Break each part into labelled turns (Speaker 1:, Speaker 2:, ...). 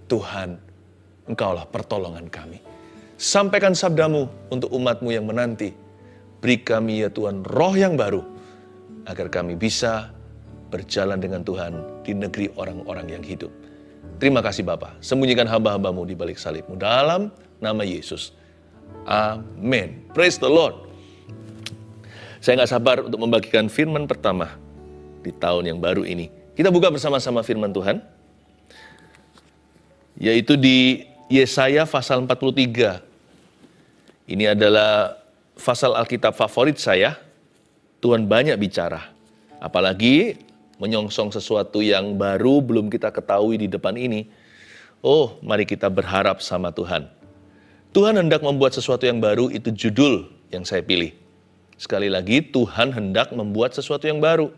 Speaker 1: Tuhan, Engkaulah pertolongan kami. Sampaikan sabdamu untuk umat-Mu yang menanti. Beri kami ya Tuhan roh yang baru, agar kami bisa berjalan dengan Tuhan di negeri orang-orang yang hidup. Terima kasih Bapa, sembunyikan hamba-hamba-Mu di balik salib-Mu dalam nama Yesus. Amin. Praise the Lord. Saya nggak sabar untuk membagikan firman pertama di tahun yang baru ini. Kita buka bersama-sama firman Tuhan, yaitu di Yesaya pasal 43. Ini adalah pasal Alkitab favorit saya. Tuhan banyak bicara, apalagi menyongsong sesuatu yang baru belum kita ketahui di depan ini. Oh, mari kita berharap sama Tuhan. Tuhan hendak membuat sesuatu yang baru, itu judul yang saya pilih. Sekali lagi, Tuhan hendak membuat sesuatu yang baru.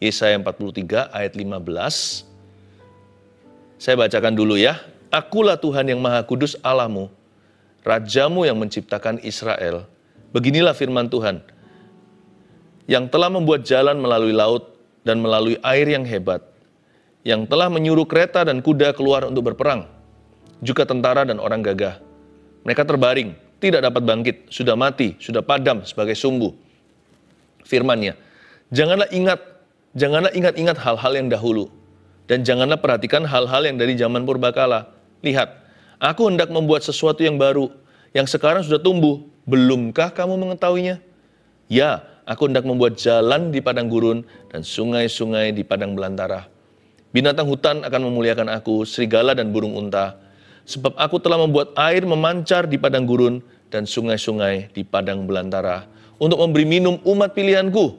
Speaker 1: Yesaya 43 ayat 15. Saya bacakan dulu ya. Akulah Tuhan yang Maha Kudus Allahmu, Rajamu yang menciptakan Israel. Beginilah firman Tuhan, yang telah membuat jalan melalui laut dan melalui air yang hebat, yang telah menyuruh kereta dan kuda keluar untuk berperang, juga tentara dan orang gagah. Mereka terbaring, tidak dapat bangkit, sudah mati, sudah padam sebagai sumbu. Firman-Nya, janganlah ingat-ingat hal-hal yang dahulu, dan janganlah perhatikan hal-hal yang dari zaman purbakala. Lihat, aku hendak membuat sesuatu yang baru, yang sekarang sudah tumbuh. Belumkah kamu mengetahuinya? Ya, aku hendak membuat jalan di padang gurun dan sungai-sungai di padang belantara. Binatang hutan akan memuliakan aku, serigala dan burung unta. Sebab aku telah membuat air memancar di padang gurun dan sungai-sungai di padang belantara, untuk memberi minum umat pilihanku.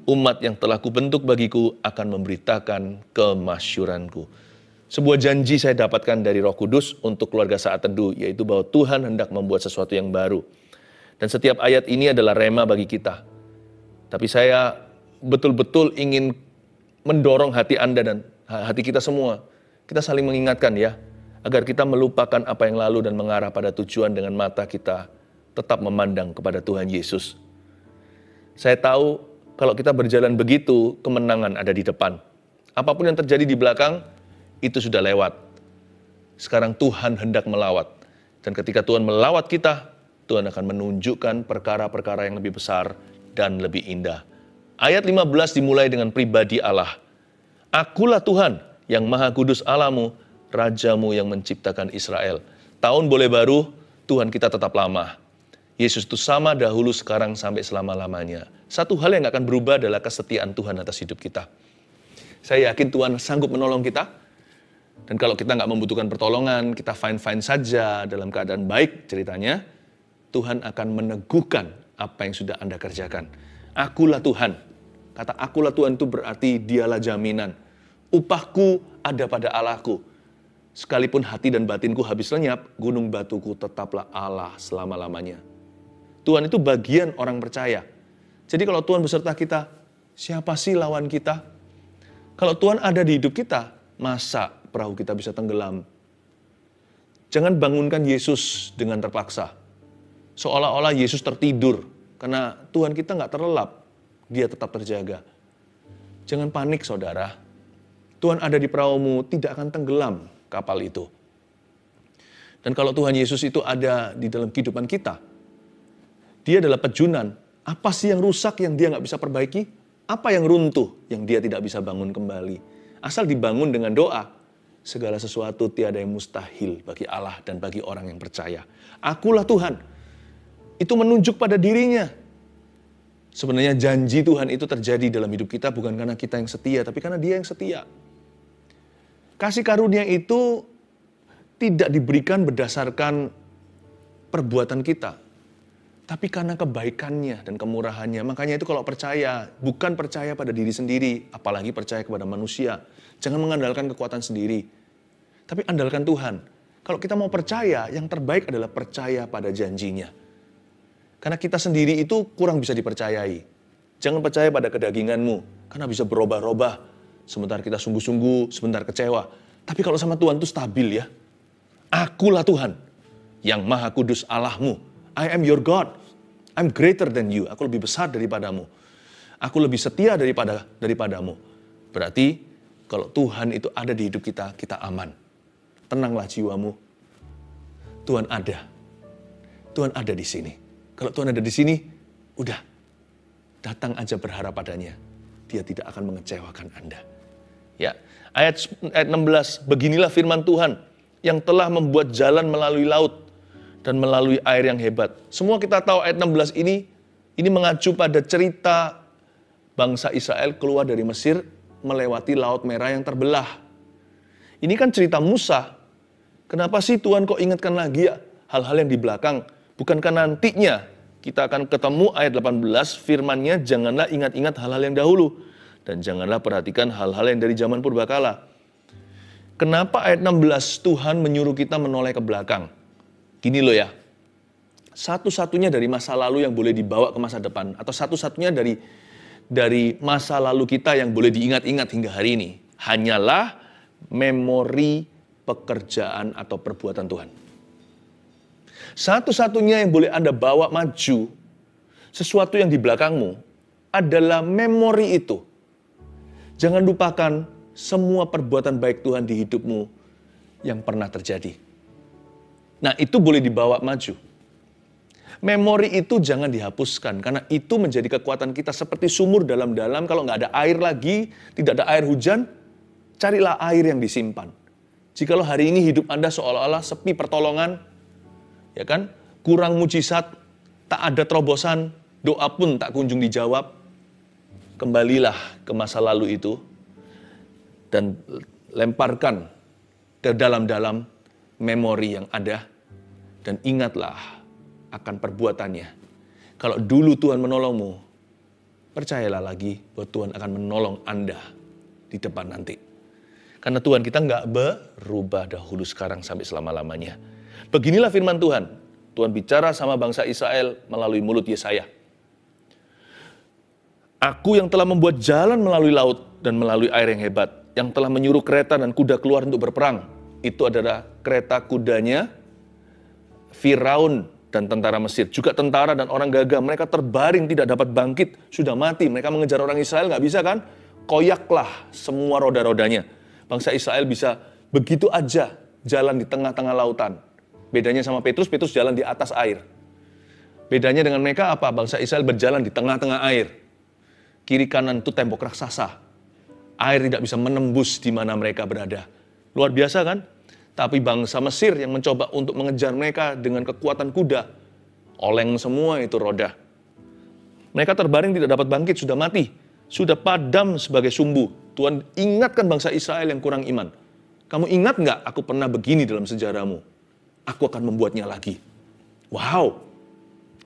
Speaker 1: Umat yang telah kubentuk bagiku akan memberitakan kemasyuranku. Sebuah janji saya dapatkan dari Roh Kudus untuk keluarga Saat Teduh, yaitu bahwa Tuhan hendak membuat sesuatu yang baru. Dan setiap ayat ini adalah rema bagi kita. Tapi saya betul-betul ingin mendorong hati Anda dan hati kita semua. Kita saling mengingatkan ya, agar kita melupakan apa yang lalu dan mengarah pada tujuan dengan mata kita tetap memandang kepada Tuhan Yesus. Saya tahu kalau kita berjalan begitu, kemenangan ada di depan. Apapun yang terjadi di belakang, itu sudah lewat. Sekarang Tuhan hendak melawat. Dan ketika Tuhan melawat kita, Tuhan akan menunjukkan perkara-perkara yang lebih besar dan lebih indah. Ayat 15 dimulai dengan pribadi Allah. Akulah Tuhan yang Maha Kudus Allahmu, Rajamu yang menciptakan Israel. Tahun boleh baru, Tuhan kita tetap lama. Yesus itu sama dahulu, sekarang, sampai selama-lamanya. Satu hal yang akan berubah adalah kesetiaan Tuhan atas hidup kita. Saya yakin Tuhan sanggup menolong kita. Dan kalau kita nggak membutuhkan pertolongan, kita fine-fine saja dalam keadaan baik ceritanya, Tuhan akan meneguhkan apa yang sudah Anda kerjakan. Akulah Tuhan. Kata akulah Tuhan itu berarti dialah jaminan. Upahku ada pada Allahku. Sekalipun hati dan batinku habis lenyap, gunung batuku tetaplah Allah selama-lamanya. Tuhan itu bagian orang percaya. Jadi kalau Tuhan beserta kita, siapa sih lawan kita? Kalau Tuhan ada di hidup kita, masa perahu kita bisa tenggelam? Jangan bangunkan Yesus dengan terpaksa. Seolah-olah Yesus tertidur, karena Tuhan kita nggak terlelap, dia tetap terjaga. Jangan panik saudara, Tuhan ada di perahumu, tidak akan tenggelam kapal itu. Dan kalau Tuhan Yesus itu ada di dalam kehidupan kita, dia adalah pejunan. Apa sih yang rusak yang dia nggak bisa perbaiki? Apa yang runtuh yang dia tidak bisa bangun kembali? Asal dibangun dengan doa, segala sesuatu tiada yang mustahil bagi Allah dan bagi orang yang percaya. Akulah Tuhan. Itu menunjuk pada dirinya. Sebenarnya janji Tuhan itu terjadi dalam hidup kita bukan karena kita yang setia, tapi karena dia yang setia. Kasih karunia itu tidak diberikan berdasarkan perbuatan kita, tapi karena kebaikannya dan kemurahannya. Makanya itu kalau percaya, bukan percaya pada diri sendiri, apalagi percaya kepada manusia. Jangan mengandalkan kekuatan sendiri, tapi andalkan Tuhan. Kalau kita mau percaya, yang terbaik adalah percaya pada janjinya. Karena kita sendiri itu kurang bisa dipercayai. Jangan percaya pada kedaginganmu, karena bisa berubah-ubah. Sebentar kita sungguh-sungguh, sebentar kecewa. Tapi kalau sama Tuhan itu stabil ya. Akulah Tuhan yang Maha Kudus Allahmu. I am your God. I'm greater than you. Aku lebih besar daripadamu. Aku lebih setia daripadamu. Berarti kalau Tuhan itu ada di hidup kita, kita aman. tenanglah jiwamu. Tuhan ada. Tuhan ada di sini. Kalau Tuhan ada di sini, udah. Datang aja berharap padanya. Dia tidak akan mengecewakan Anda. Ya, ayat 16, beginilah firman Tuhan yang telah membuat jalan melalui laut dan melalui air yang hebat. Semua kita tahu ayat 16 ini mengacu pada cerita bangsa Israel keluar dari Mesir melewati Laut Merah yang terbelah. Ini kan cerita Musa. Kenapa sih Tuhan kok ingatkan lagi ya hal-hal yang di belakang? Bukankah nantinya kita akan ketemu ayat 18 firman-Nya, janganlah ingat-ingat hal-hal yang dahulu dan janganlah perhatikan hal-hal yang dari zaman purbakala. Kenapa ayat 16 Tuhan menyuruh kita menoleh ke belakang? Gini loh ya, satu-satunya dari masa lalu yang boleh dibawa ke masa depan, atau satu-satunya dari masa lalu kita yang boleh diingat-ingat hingga hari ini, hanyalah memori pekerjaan atau perbuatan Tuhan. Satu-satunya yang boleh Anda bawa maju, sesuatu yang di belakangmu, adalah memori itu. Jangan lupakan semua perbuatan baik Tuhan di hidupmu yang pernah terjadi. Nah, itu boleh dibawa maju. Memori itu jangan dihapuskan, karena itu menjadi kekuatan kita seperti sumur dalam-dalam. Kalau nggak ada air lagi, tidak ada air hujan, carilah air yang disimpan. Jikalau hari ini hidup Anda seolah-olah sepi pertolongan, ya kan, kurang mujizat, tak ada terobosan, doa pun tak kunjung dijawab, kembalilah ke masa lalu itu dan lemparkan ke dalam-dalam memori yang ada dan ingatlah akan perbuatannya. Kalau dulu Tuhan menolongmu, percayalah lagi bahwa Tuhan akan menolong Anda di depan nanti. Karena Tuhan kita nggak berubah dahulu, sekarang, sampai selama-lamanya. Beginilah firman Tuhan. Tuhan bicara sama bangsa Israel melalui mulut Yesaya. Aku yang telah membuat jalan melalui laut dan melalui air yang hebat, yang telah menyuruh kereta dan kuda keluar untuk berperang. Itu adalah kereta kudanya Firaun dan tentara Mesir. Juga tentara dan orang gagah, mereka terbaring tidak dapat bangkit, sudah mati. Mereka mengejar orang Israel, nggak bisa kan? Koyaklah semua roda-rodanya. Bangsa Israel bisa begitu aja jalan di tengah-tengah lautan. Bedanya sama Petrus jalan di atas air. Bedanya dengan mereka apa? Bangsa Israel berjalan di tengah-tengah air. Kiri kanan itu tembok raksasa. Air tidak bisa menembus di mana mereka berada. Luar biasa kan? Tapi bangsa Mesir yang mencoba untuk mengejar mereka dengan kekuatan kuda, oleng semua itu roda. Mereka terbaring tidak dapat bangkit, sudah mati, sudah padam sebagai sumbu. Tuhan ingatkan bangsa Israel yang kurang iman. Kamu ingat nggak aku pernah begini dalam sejarahmu? Aku akan membuatnya lagi. Wow.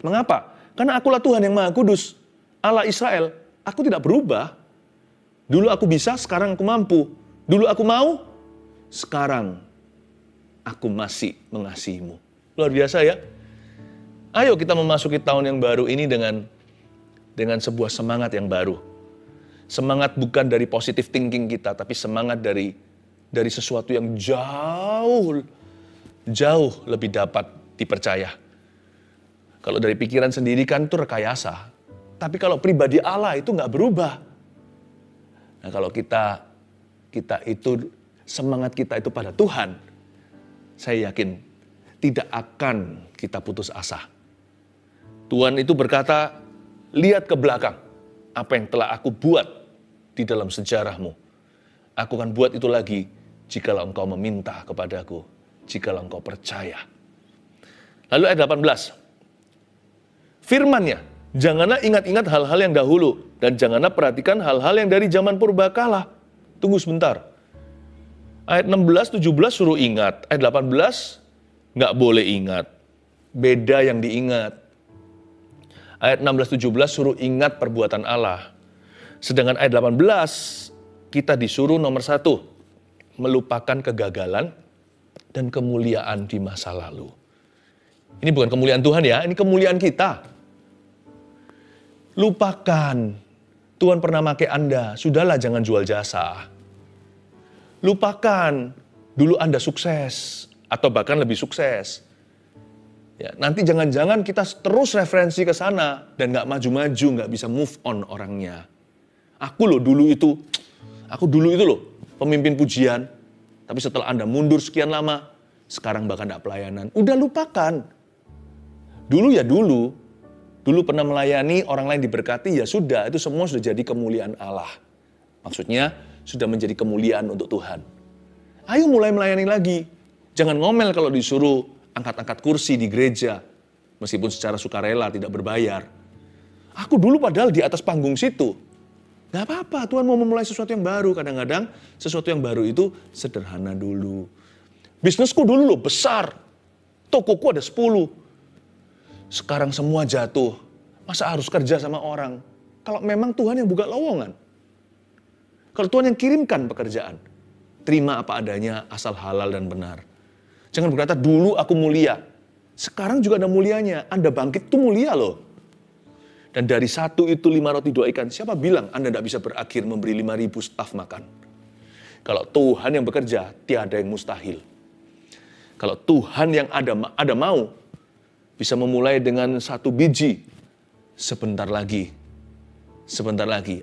Speaker 1: Mengapa? Karena akulah Tuhan yang Maha Kudus, Allah Israel. Aku tidak berubah. Dulu aku bisa, sekarang aku mampu. Dulu aku mau, sekarang aku masih mengasihimu. Luar biasa ya. Ayo kita memasuki tahun yang baru ini dengan sebuah semangat yang baru. Semangat bukan dari positive thinking kita, tapi semangat dari sesuatu yang jauh lebih dapat dipercaya. Kalau dari pikiran sendiri kan itu rekayasa. Tapi kalau pribadi Allah itu nggak berubah. Nah kalau kita itu, semangat kita itu pada Tuhan, saya yakin tidak akan kita putus asa. Tuhan itu berkata, lihat ke belakang, apa yang telah aku buat di dalam sejarahmu. Aku akan buat itu lagi, jikalau engkau meminta kepadaku, jikalau engkau percaya. Lalu ayat 18, firman-Nya, janganlah ingat-ingat hal-hal yang dahulu, dan janganlah perhatikan hal-hal yang dari zaman purbakala. Tunggu sebentar. Ayat 16, 17 suruh ingat. Ayat 18, nggak boleh ingat. Beda yang diingat. Ayat 16, 17 suruh ingat perbuatan Allah. Sedangkan ayat 18, kita disuruh nomor 1, melupakan kegagalan dan kemuliaan di masa lalu. Ini bukan kemuliaan Tuhan ya, ini kemuliaan kita. Lupakan. Tuhan pernah pakai Anda, sudahlah jangan jual jasa. Lupakan, dulu Anda sukses, atau bahkan lebih sukses. Ya, nanti jangan-jangan kita terus referensi ke sana, dan nggak maju-maju, nggak bisa move on orangnya. Aku dulu itu loh, pemimpin pujian. Tapi setelah Anda mundur sekian lama, sekarang bahkan tidak pelayanan. Udah lupakan. Dulu ya dulu. Dulu pernah melayani, orang lain diberkati, ya sudah. Itu semua sudah jadi kemuliaan Allah. Maksudnya, sudah menjadi kemuliaan untuk Tuhan. Ayo mulai melayani lagi. Jangan ngomel kalau disuruh angkat-angkat kursi di gereja. Meskipun secara sukarela tidak berbayar. Aku dulu padahal di atas panggung situ. Gak apa-apa, Tuhan mau memulai sesuatu yang baru. Kadang-kadang sesuatu yang baru itu sederhana dulu. Bisnisku dulu loh besar. Tokoku ada 10. Sekarang semua jatuh. Masa harus kerja sama orang? Kalau memang Tuhan yang buka lowongan. Kalau Tuhan yang kirimkan pekerjaan. Terima apa adanya asal halal dan benar. Jangan berkata dulu aku mulia. Sekarang juga ada mulianya. Anda bangkit itu mulia loh. Dan dari 1 itu 5 roti 2 ikan. Siapa bilang Anda tidak bisa berakhir memberi 5.000 staf makan? Kalau Tuhan yang bekerja, tiada yang mustahil. Kalau Tuhan yang ada mau, bisa memulai dengan 1 biji. Sebentar lagi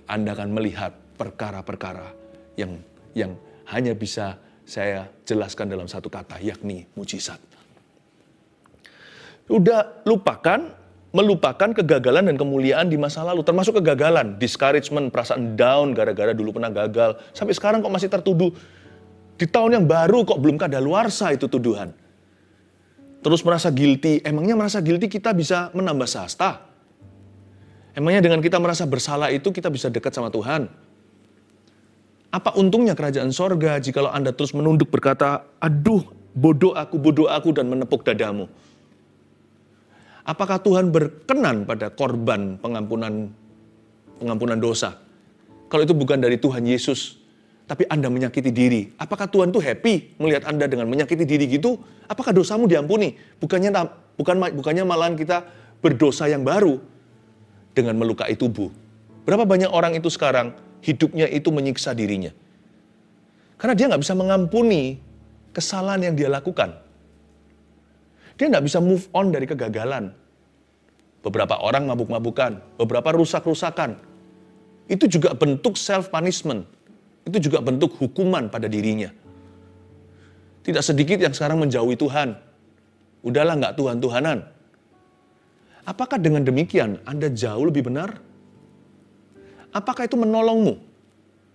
Speaker 1: Anda akan melihat perkara-perkara yang hanya bisa saya jelaskan dalam 1 kata, yakni mujizat. Udah melupakan kegagalan dan kemuliaan di masa lalu, termasuk kegagalan, discouragement, perasaan down gara-gara dulu pernah gagal, sampai sekarang kok masih tertuduh. Di tahun yang baru kok belum kadaluarsa itu tuduhan. Terus merasa guilty. Emangnya merasa guilty kita bisa menambah sahasta? Emangnya dengan kita merasa bersalah itu kita bisa dekat sama Tuhan? Apa untungnya kerajaan sorga jikalau Anda terus menunduk berkata, aduh bodoh aku dan menepuk dadamu? Apakah Tuhan berkenan pada korban pengampunan dosa? Kalau itu bukan dari Tuhan Yesus, tapi Anda menyakiti diri. Apakah Tuhan tuh happy melihat Anda dengan menyakiti diri gitu? Apakah dosamu diampuni? Bukannya malahan kita berdosa yang baru dengan melukai tubuh. Berapa banyak orang itu sekarang hidupnya itu menyiksa dirinya. Karena dia nggak bisa mengampuni kesalahan yang dia lakukan. Dia nggak bisa move on dari kegagalan. Beberapa orang mabuk-mabukan, beberapa rusak-rusakan. Itu juga bentuk self-punishment. Itu juga bentuk hukuman pada dirinya. Tidak sedikit yang sekarang menjauhi Tuhan. Udahlah nggak Tuhan-Tuhanan. Apakah dengan demikian Anda jauh lebih benar? Apakah itu menolongmu?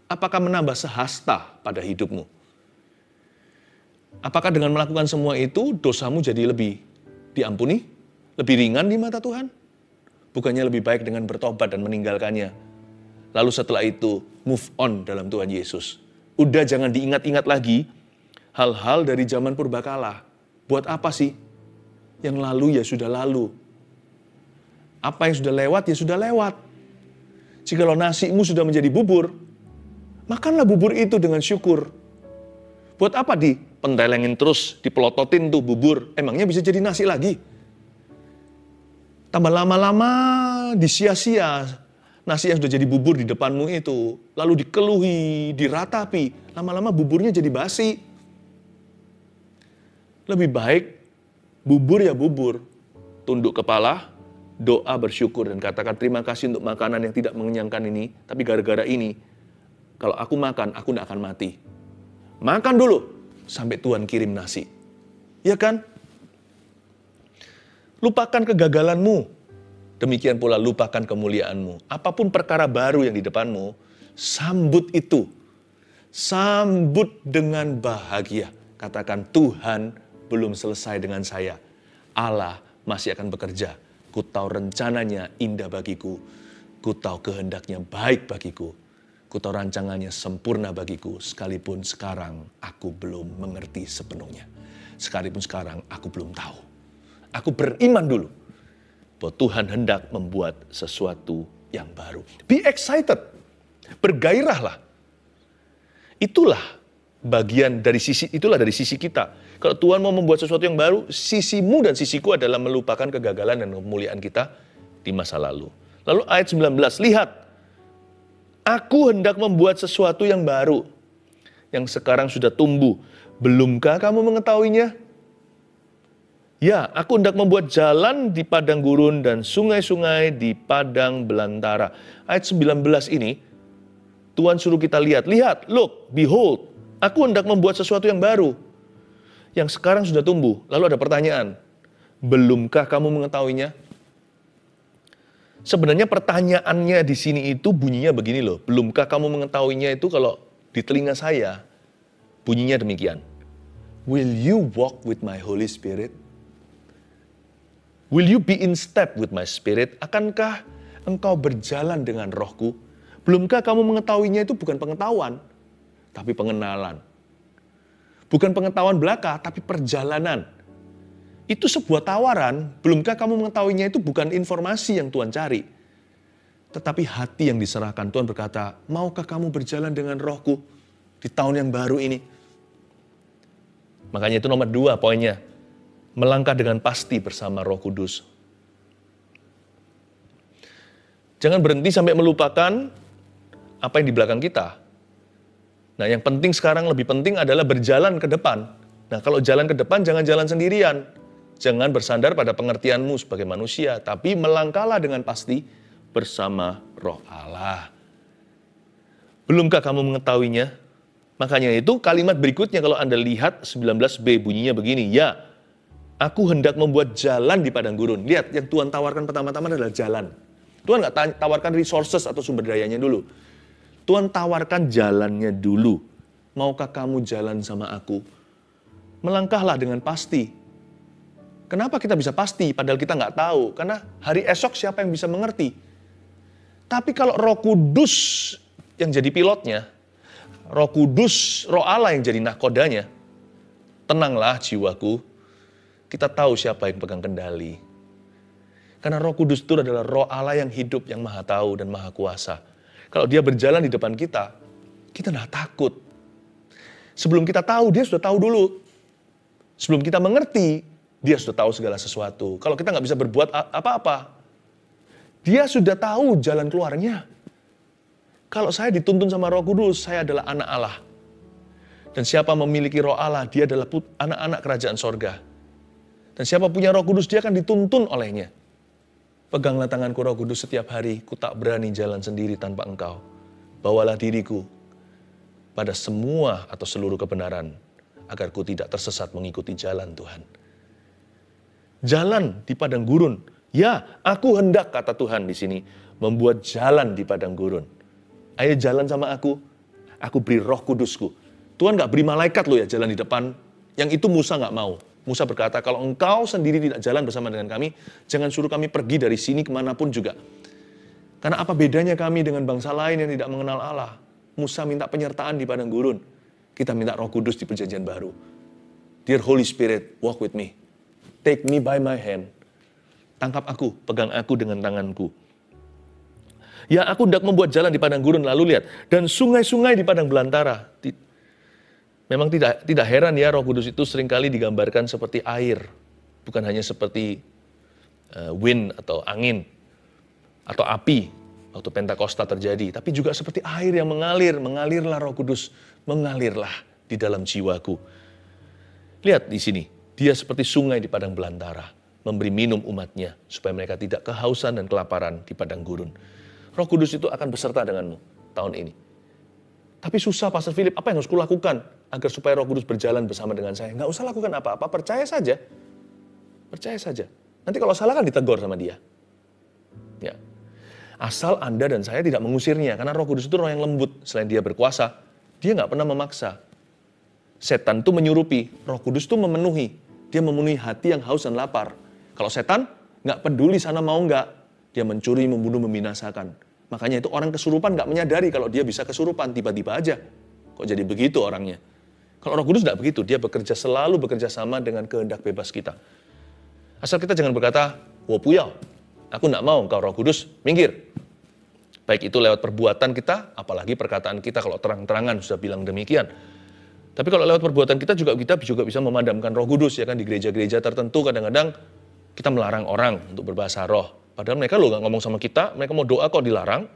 Speaker 1: Apakah menambah sehasta pada hidupmu? Apakah dengan melakukan semua itu dosamu jadi lebih diampuni? Lebih ringan di mata Tuhan? Bukannya lebih baik dengan bertobat dan meninggalkannya? Lalu setelah itu move on dalam Tuhan Yesus. Udah jangan diingat-ingat lagi hal-hal dari zaman purbakala. Buat apa sih? Yang lalu ya sudah lalu. Apa yang sudah lewat ya sudah lewat. Jikalau nasimu sudah menjadi bubur, makanlah bubur itu dengan syukur. Buat apa dipentelengin terus, dipelototin tuh bubur? Emangnya bisa jadi nasi lagi? Tambah lama-lama disia-sia nasi yang sudah jadi bubur di depanmu itu. Lalu dikeluhi, diratapi. Lama-lama buburnya jadi basi. Lebih baik bubur ya bubur. Tunduk kepala, doa bersyukur dan katakan terima kasih untuk makanan yang tidak mengenyangkan ini. Tapi gara-gara ini, kalau aku makan, aku tidak akan mati. Makan dulu sampai Tuhan kirim nasi. Ya kan? Lupakan kegagalanmu. Demikian pula lupakan kemuliaanmu. Apapun perkara baru yang di depanmu, sambut itu. Sambut dengan bahagia. Katakan, Tuhan belum selesai dengan saya. Allah masih akan bekerja. Ku tahu rencananya indah bagiku. Ku tahu kehendaknya baik bagiku. Ku tahu rancangannya sempurna bagiku. Sekalipun sekarang aku belum mengerti sepenuhnya. Sekalipun sekarang aku belum tahu. Aku beriman dulu bahwa Tuhan hendak membuat sesuatu yang baru. Be excited. Bergairahlah. Itulah dari sisi kita. Kalau Tuhan mau membuat sesuatu yang baru, sisimu dan sisiku adalah melupakan kegagalan dan kemuliaan kita di masa lalu. Lalu ayat 19, lihat, aku hendak membuat sesuatu yang baru, yang sekarang sudah tumbuh. Belumkah kamu mengetahuinya? Ya, aku hendak membuat jalan di padang gurun dan sungai-sungai di padang belantara. Ayat 19 ini, Tuhan suruh kita lihat. Lihat, look, behold, Aku hendak membuat sesuatu yang baru, yang sekarang sudah tumbuh. Lalu ada pertanyaan, belumkah kamu mengetahuinya? Sebenarnya pertanyaannya di sini itu bunyinya begini loh. Belumkah kamu mengetahuinya itu kalau di telinga saya bunyinya demikian. Will you walk with my Holy Spirit? Will you be in step with my spirit? Akankah engkau berjalan dengan rohku? Belumkah kamu mengetahuinya itu bukan pengetahuan, tapi pengenalan. Bukan pengetahuan belaka, tapi perjalanan. Itu sebuah tawaran, belumkah kamu mengetahuinya itu bukan informasi yang Tuhan cari. Tetapi hati yang diserahkan. Tuhan berkata, maukah kamu berjalan dengan rohku di tahun yang baru ini? Makanya itu nomor 2 poinnya. Melangkah dengan pasti bersama Roh Kudus. Jangan berhenti sampai melupakan apa yang di belakang kita. Nah, yang penting sekarang, lebih penting adalah berjalan ke depan. Nah, kalau jalan ke depan, jangan jalan sendirian. Jangan bersandar pada pengertianmu sebagai manusia, tapi melangkahlah dengan pasti bersama Roh Allah. Belumkah kamu mengetahuinya? Makanya itu kalimat berikutnya kalau Anda lihat 19b bunyinya begini, ya, aku hendak membuat jalan di padang gurun. Lihat, yang Tuhan tawarkan pertama-tama adalah jalan. Tuhan nggak tawarkan resources atau sumber dayanya dulu. Tuhan tawarkan jalannya dulu. Maukah kamu jalan sama aku? Melangkahlah dengan pasti. Kenapa kita bisa pasti padahal kita nggak tahu? Karena hari esok siapa yang bisa mengerti? Tapi kalau Roh Kudus yang jadi pilotnya, Roh Kudus, Roh Allah yang jadi nahkodanya, tenanglah jiwaku, kita tahu siapa yang pegang kendali. Karena Roh Kudus itu adalah Roh Allah yang hidup, yang maha tahu dan maha kuasa. Kalau dia berjalan di depan kita nggak takut. Sebelum kita tahu, dia sudah tahu dulu. Sebelum kita mengerti, dia sudah tahu segala sesuatu. Kalau kita nggak bisa berbuat apa-apa, dia sudah tahu jalan keluarnya. Kalau saya dituntun sama Roh Kudus, saya adalah anak Allah. Dan siapa memiliki Roh Allah, dia adalah anak-anak kerajaan sorga. Dan siapa punya Roh Kudus, dia akan dituntun olehnya. Peganglah tanganku Roh Kudus setiap hari, ku tak berani jalan sendiri tanpa engkau. Bawalah diriku pada semua atau seluruh kebenaran, agar ku tidak tersesat mengikuti jalan Tuhan. Jalan di padang gurun. Ya, aku hendak, kata Tuhan di sini, membuat jalan di padang gurun. Ayo jalan sama aku beri Roh Kudusku. Tuhan gak beri malaikat loh ya jalan di depan. Yang itu Musa gak mau. Musa berkata, kalau engkau sendiri tidak jalan bersama dengan kami, jangan suruh kami pergi dari sini kemanapun juga. Karena apa bedanya kami dengan bangsa lain yang tidak mengenal Allah? Musa minta penyertaan di padang gurun. Kita minta Roh Kudus di perjanjian baru. Dear Holy Spirit, walk with me. Take me by my hand. Tangkap aku, pegang aku dengan tanganku. Ya, aku hendak membuat jalan di padang gurun. Lalu lihat, dan sungai-sungai di padang belantara. Memang tidak heran ya, Roh Kudus itu seringkali digambarkan seperti air. Bukan hanya seperti wind atau angin atau api waktu Pentakosta terjadi. Tapi juga seperti air yang mengalir. Mengalirlah Roh Kudus, mengalirlah di dalam jiwaku. Lihat di sini. Dia seperti sungai di padang belantara, memberi minum umatnya, supaya mereka tidak kehausan dan kelaparan di padang gurun. Roh Kudus itu akan beserta denganmu tahun ini. Tapi susah, Pastor Philip, apa yang harus kulakukan agar supaya Roh Kudus berjalan bersama dengan saya? Nggak usah lakukan apa-apa, percaya saja. Percaya saja. Nanti kalau salah kan ditegur sama dia. Ya. Asal Anda dan saya tidak mengusirnya, karena Roh Kudus itu roh yang lembut. Selain dia berkuasa, dia nggak pernah memaksa. Setan itu menyurupi, Roh Kudus itu memenuhi. Dia memenuhi hati yang haus dan lapar. Kalau setan, nggak peduli sana mau nggak. Dia mencuri, membunuh, membinasakan. Makanya itu orang kesurupan nggak menyadari kalau dia bisa kesurupan tiba-tiba aja. Kok jadi begitu orangnya? Kalau Roh Kudus nggak begitu. Dia selalu bekerja sama dengan kehendak bebas kita. Asal kita jangan berkata, wah puyau, aku nggak mau engkau Roh Kudus, minggir. Baik itu lewat perbuatan kita, apalagi perkataan kita kalau terang-terangan sudah bilang demikian. Tapi kalau lewat perbuatan kita juga bisa memadamkan Roh Kudus, ya kan, di gereja-gereja tertentu kadang-kadang kita melarang orang untuk berbahasa roh. Padahal mereka nggak ngomong sama kita, mereka mau doa kok dilarang.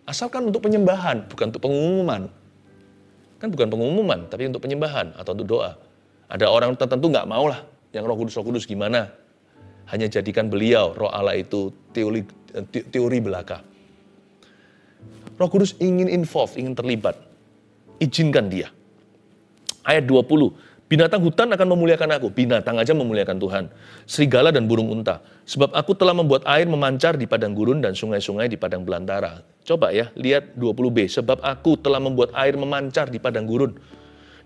Speaker 1: Asalkan untuk penyembahan, bukan untuk pengumuman. Kan bukan pengumuman, tapi untuk penyembahan atau untuk doa. Ada orang tertentu nggak mau lah, yang Roh Kudus gimana? Hanya jadikan beliau, Roh Allah itu teori belaka. Roh Kudus ingin involve, ingin terlibat. izinkan dia. Ayat 20, binatang hutan akan memuliakan aku. Binatang aja memuliakan Tuhan. Serigala dan burung unta. Sebab aku telah membuat air memancar di padang gurun dan sungai-sungai di padang belantara. Coba ya, lihat 20b. Sebab aku telah membuat air memancar di padang gurun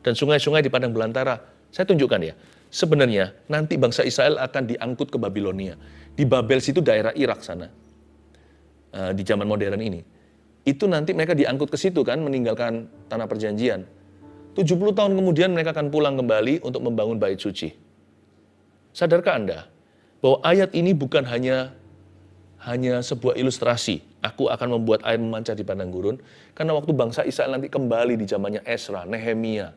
Speaker 1: dan sungai-sungai di padang belantara. Saya tunjukkan ya, sebenarnya nanti bangsa Israel akan diangkut ke Babilonia. Di Babel situ daerah Irak sana. Di zaman modern ini. Itu nanti mereka diangkut ke situ kan, meninggalkan tanah perjanjian. 70 tahun kemudian mereka akan pulang kembali untuk membangun bait suci. Sadarkah Anda bahwa ayat ini bukan hanya sebuah ilustrasi. Aku akan membuat air memancar di padang gurun. Karena waktu bangsa Israel nanti kembali di zamannya Ezra, Nehemia.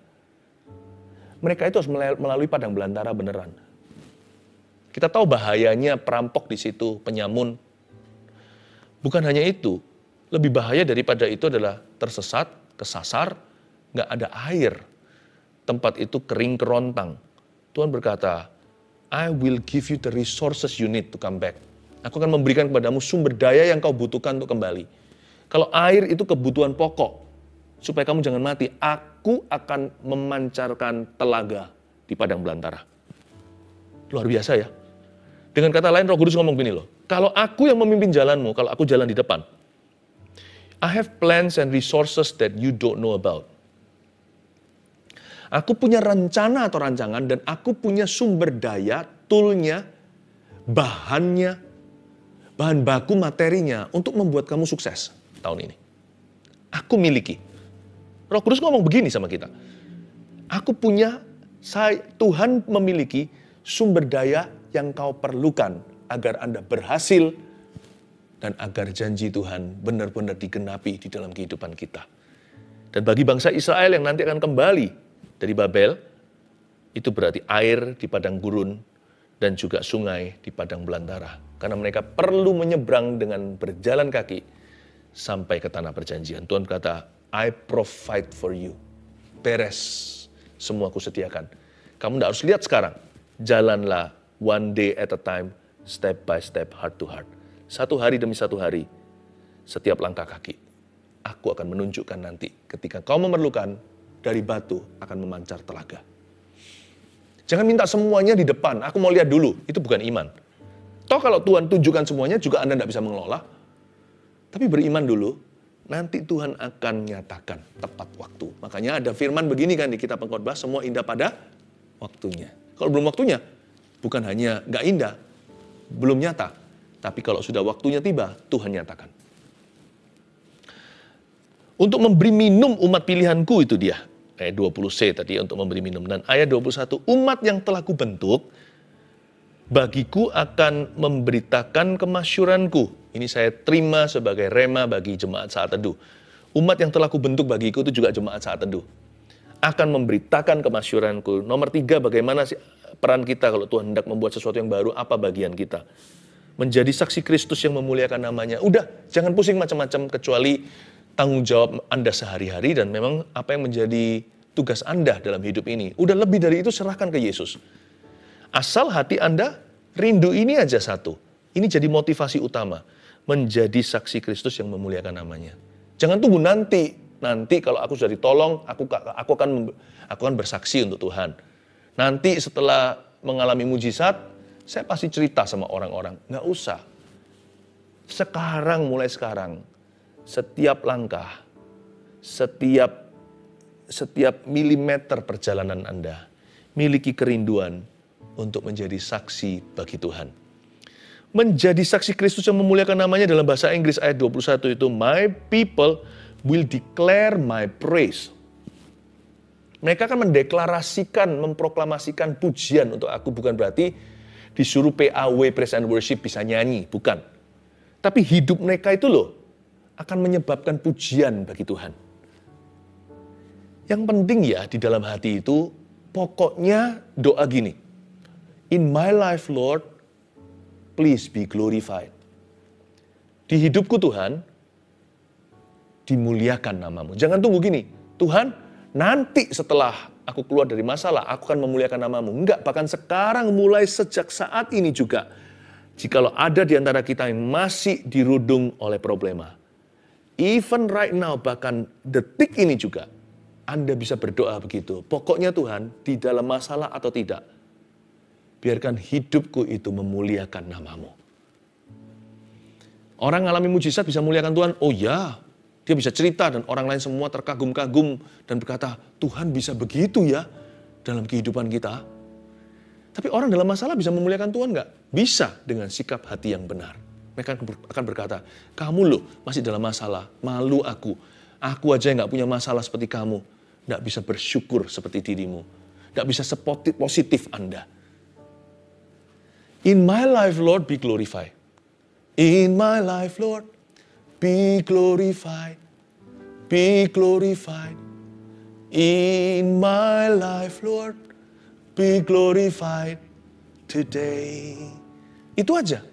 Speaker 1: Mereka itu harus melalui padang belantara beneran. Kita tahu bahayanya perampok di situ, penyamun. Bukan hanya itu. Lebih bahaya daripada itu adalah tersesat, kesasar, nggak ada air. Tempat itu kering kerontang. Tuhan berkata, I will give you the resources you need to come back. Aku akan memberikan kepadamu sumber daya yang kau butuhkan untuk kembali. Kalau air itu kebutuhan pokok, supaya kamu jangan mati, aku akan memancarkan telaga di padang belantara. Luar biasa ya. Dengan kata lain, Roh Kudus ngomong gini loh, kalau aku yang memimpin jalanmu, kalau aku jalan di depan, I have plans and resources that you don't know about. Aku punya rencana atau rancangan dan aku punya sumber daya, toolnya, bahannya, bahan baku materinya untuk membuat kamu sukses tahun ini. Aku miliki. Roh Kudus ngomong begini sama kita. Aku punya, Tuhan memiliki sumber daya yang kau perlukan agar Anda berhasil dan agar janji Tuhan benar-benar digenapi di dalam kehidupan kita. Dan bagi bangsa Israel yang nanti akan kembali dari Babel, itu berarti air di padang gurun dan juga sungai di padang belantara. Karena mereka perlu menyeberang dengan berjalan kaki sampai ke tanah perjanjian. Tuhan berkata, I provide for you. Beres, semua aku sediakan. Kamu tidak harus lihat sekarang. Jalanlah one day at a time, step by step, heart to heart. Satu hari demi satu hari, setiap langkah kaki, aku akan menunjukkan nanti ketika kau memerlukan, dari batu akan memancar telaga. Jangan minta semuanya di depan, aku mau lihat dulu, itu bukan iman. Toh kalau Tuhan tunjukkan semuanya juga Anda tidak bisa mengelola. Tapi beriman dulu, nanti Tuhan akan nyatakan tepat waktu. Makanya ada firman begini kan di kitab Pengkhotbah, semua indah pada waktunya. Kalau belum waktunya, bukan hanya nggak indah, belum nyata. Tapi kalau sudah waktunya tiba, Tuhan nyatakan. Untuk memberi minum umat pilihanku, itu dia. Ayat 20c tadi untuk memberi minum. Dan ayat 21, umat yang telah kubentuk, bagiku akan memberitakan kemasyuranku. Ini saya terima sebagai rema bagi jemaat saat teduh. Umat yang telah kubentuk bagiku itu juga jemaat saat teduh. Akan memberitakan kemasyuranku. Nomor 3, bagaimana sih peran kita kalau Tuhan hendak membuat sesuatu yang baru, apa bagian kita? Menjadi saksi Kristus yang memuliakan namanya. Udah, jangan pusing macam-macam kecuali tanggung jawab Anda sehari-hari dan memang apa yang menjadi tugas Anda dalam hidup ini. Udah lebih dari itu serahkan ke Yesus. Asal hati Anda rindu ini aja satu. Ini jadi motivasi utama. Menjadi saksi Kristus yang memuliakan namanya. Jangan tunggu nanti. Nanti kalau aku sudah ditolong, aku akan bersaksi untuk Tuhan. Nanti setelah mengalami mujizat, saya pasti cerita sama orang-orang. Nggak usah. Sekarang, mulai sekarang, setiap langkah, setiap milimeter perjalanan Anda, miliki kerinduan untuk menjadi saksi bagi Tuhan. Menjadi saksi Kristus yang memuliakan namanya dalam bahasa Inggris ayat 21 itu, my people will declare my praise. Mereka akan mendeklarasikan, memproklamasikan pujian untuk aku, bukan berarti disuruh PAW, praise and worship, bisa nyanyi, bukan. Tapi hidup mereka itu loh, akan menyebabkan pujian bagi Tuhan. Yang penting ya, di dalam hati itu, pokoknya doa gini, in my life Lord, please be glorified. Di hidupku Tuhan, dimuliakan namamu. Jangan tunggu gini, Tuhan, nanti setelah aku keluar dari masalah, aku akan memuliakan namamu. Enggak, bahkan sekarang mulai sejak saat ini juga. Jikalau ada di antara kita yang masih dirudung oleh problema. Even right now, bahkan detik ini juga. Anda bisa berdoa begitu. Pokoknya Tuhan, di dalam masalah atau tidak, biarkan hidupku itu memuliakan nama-Mu. Orang ngalami mujizat bisa memuliakan Tuhan. Oh ya, dia bisa cerita dan orang lain semua terkagum-kagum dan berkata, Tuhan bisa begitu ya dalam kehidupan kita. Tapi orang dalam masalah bisa memuliakan Tuhan nggak? Bisa dengan sikap hati yang benar. Mereka akan berkata, kamu loh masih dalam masalah, malu aku. Aku aja nggak punya masalah seperti kamu. Nggak bisa bersyukur seperti dirimu. Nggak bisa sepositif Anda. In my life, Lord, be glorified. In my life, Lord, be glorified. Be glorified. In my life, Lord, be glorified today. Itu aja.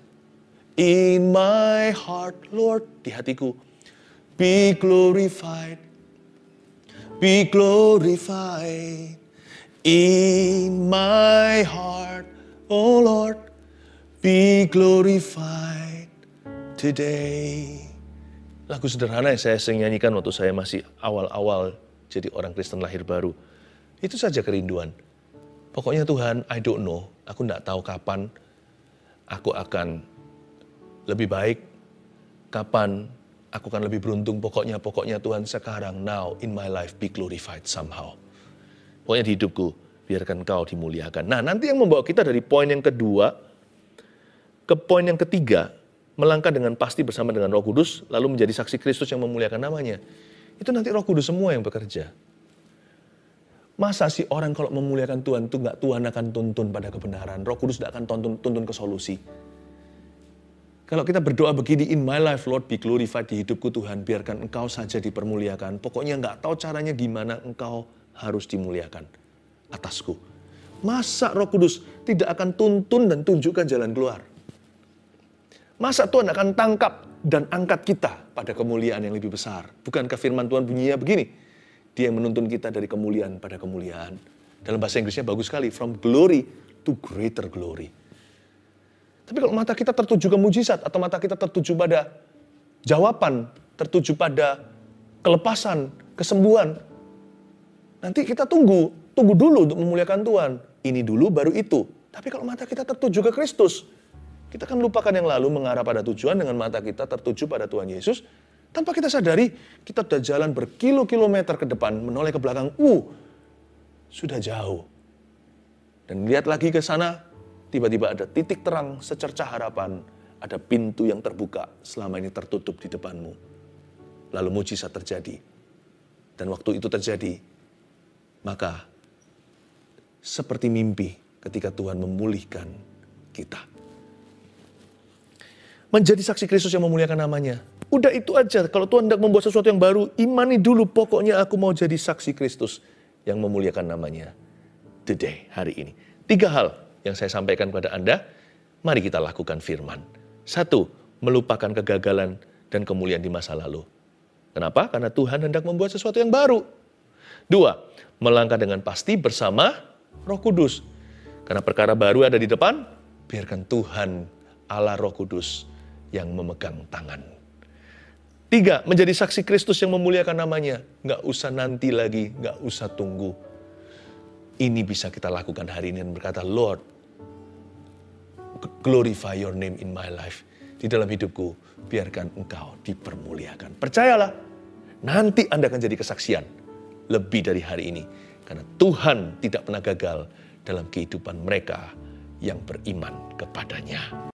Speaker 1: In my heart, Lord, di hatiku, be glorified. Be glorified in my heart, oh Lord, be glorified today. Lagu sederhana yang saya sering nyanyikan waktu saya masih awal-awal jadi orang Kristen lahir baru. Itu saja kerinduan. Pokoknya Tuhan, I don't know, aku tidak tahu kapan aku akan lebih baik, kapan aku akan lebih beruntung. Pokoknya Tuhan sekarang, now in my life be glorified somehow. Pokoknya di hidupku, biarkan Kau dimuliakan. Nah, nanti yang membawa kita dari poin yang kedua ke poin yang ketiga, melangkah dengan pasti bersama dengan Roh Kudus, lalu menjadi saksi Kristus yang memuliakan namanya. Itu nanti Roh Kudus semua yang bekerja. Masa sih orang kalau memuliakan Tuhan itu nggak Tuhan akan tuntun pada kebenaran. Roh Kudus tidak akan tuntun ke solusi. Kalau kita berdoa begini, in my life Lord be glorified, di hidupku Tuhan, biarkan Engkau saja dipermuliakan. Pokoknya nggak tahu caranya gimana Engkau harus dimuliakan atasku. Masa Roh Kudus tidak akan tuntun dan tunjukkan jalan keluar? Masa Tuhan akan tangkap dan angkat kita pada kemuliaan yang lebih besar? Bukankah firman Tuhan bunyinya begini? Dia yang menuntun kita dari kemuliaan pada kemuliaan. Dalam bahasa Inggrisnya bagus sekali, from glory to greater glory. Tapi kalau mata kita tertuju ke mujizat, atau mata kita tertuju pada jawaban, tertuju pada kelepasan, kesembuhan, nanti kita tunggu dulu untuk memuliakan Tuhan. Ini dulu, baru itu. Tapi kalau mata kita tertuju ke Kristus, kita akan lupakan yang lalu, mengarah pada tujuan dengan mata kita tertuju pada Tuhan Yesus. Tanpa kita sadari, kita sudah jalan berkilo-kilometer ke depan, menoleh ke belakang. Sudah jauh. Dan lihat lagi ke sana, tiba-tiba ada titik terang secercah harapan. Ada pintu yang terbuka selama ini tertutup di depanmu. Lalu mujizat terjadi. Dan waktu itu terjadi, maka seperti mimpi ketika Tuhan memulihkan kita. Menjadi saksi Kristus yang memuliakan namanya. Udah itu aja. Kalau Tuhan hendak membuat sesuatu yang baru, imani dulu. Pokoknya aku mau jadi saksi Kristus yang memuliakan namanya. Today, hari ini. 3 hal yang saya sampaikan kepada Anda, mari kita lakukan firman. 1, melupakan kegagalan dan kemuliaan di masa lalu. Kenapa? Karena Tuhan hendak membuat sesuatu yang baru. 2, melangkah dengan pasti bersama Roh Kudus. Karena perkara baru ada di depan, biarkan Tuhan Allah Roh Kudus yang memegang tangan. 3, menjadi saksi Kristus yang memuliakan namanya. Nggak usah nanti lagi, nggak usah tunggu. Ini bisa kita lakukan hari ini dan berkata, Lord, glorify your name in my life. Di dalam hidupku, biarkan Engkau dipermuliakan. Percayalah, nanti Anda akan jadi kesaksian lebih dari hari ini. Karena Tuhan tidak pernah gagal dalam kehidupan mereka yang beriman kepadanya.